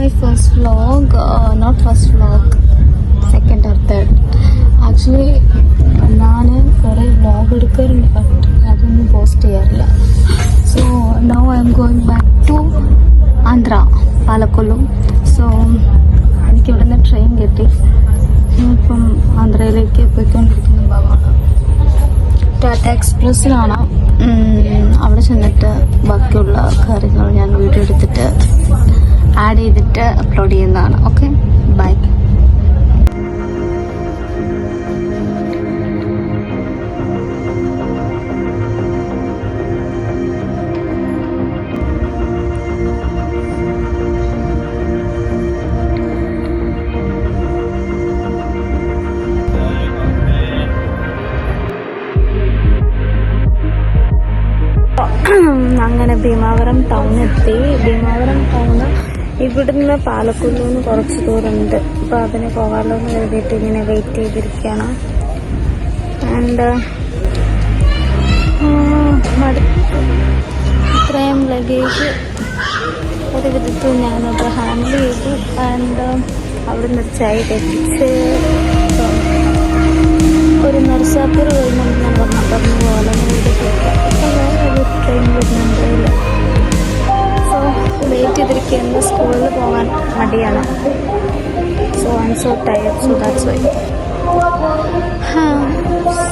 my first vlog, not first vlog, second or third. Actually, ഞാൻ കുറേ vlog എടുക്കാറുണ്ട്, but അതൊന്നും പോസ്റ്റ് ചെയ്യാറില്ല. So now I am going back to Andhra, Palakollu. So എനിക്കിവിടെ നിന്ന് ട്രെയിൻ കിട്ടി. ഇപ്പം ആന്ധ്രയിലേക്ക് പോയിക്കൊണ്ടിരിക്കുന്ന ഭാഗമാണ്. ടാറ്റ എക്സ്പ്രസ്സിലാണ്. അവിടെ ചെന്നിട്ട് ബാക്കിയുള്ള കാര്യങ്ങൾ ഞാൻ വീഡിയോ എടുത്തിട്ട് ആഡ് ചെയ്തിട്ട് അപ്ലോഡ് ചെയ്യുന്നതാണ്. Okay, bye. അങ്ങനെ ഭീമാവരം ടൗൺ എത്തി. ഭീമാവരം ടൗണ് ഇവിടുന്ന് പാലക്കൊല്ലൂന്ന് കുറച്ച് ദൂരമുണ്ട്. അപ്പോൾ അതിന് പോകാമല്ലോ എന്ന് കരുതിയിട്ട് ഇങ്ങനെ വെയിറ്റ് ചെയ്തിരിക്കുകയാണ്. ആൻഡ് ഇത്രയും ലഗേജ് ഒരു വിധത്തിൽ ഞാനത് ഹാൻഡിൽ ചെയ്തു. ആൻഡ് അവിടെ നിന്ന് സൈഡ് എത്തിച്ച് ഒരു നർസാപ്പൂർ വരുന്നുണ്ട്. ഞാൻ പറഞ്ഞു പോലെ ട്രെയിൻ വരുന്നുണ്ട്. സോ വെയിറ്റ് ചെയ്തിരിക്കുന്ന സ്കൂളിൽ പോകാൻ മടിയാണ്. So I M so tired. So that's why.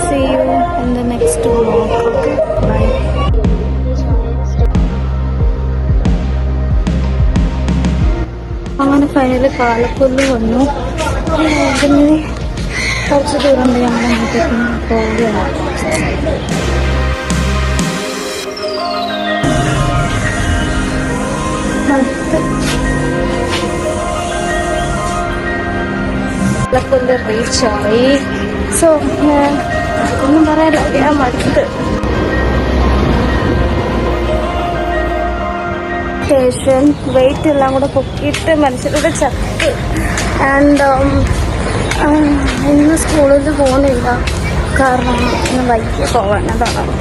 See you in the next vlog. Okay, bye. അങ്ങനെ ഫൈനലി പാലക്കൊല്ലം വന്നു. അതിന് കുറച്ച് ദൂരം ഞങ്ങൾ അങ്ങോട്ടേക്ക് പോവുകയാണ്. പാലക്കൊല്ലം റീച്ചായി. സോ ഒന്നും പറയാനില്ല, ഞാൻ മടുത്ത്. സ്റ്റേഷൻ വെയിറ്റ് എല്ലാം കൂടെ പൊക്കിയിട്ട് മനുഷ്യരുടെ ചത്ത്. ആൻഡ് ഇന്ന് സ്കൂളിൽ പോകുന്നില്ല, കാരണം ഇന്ന് വൈകി പോകാൻ. അതാണ്.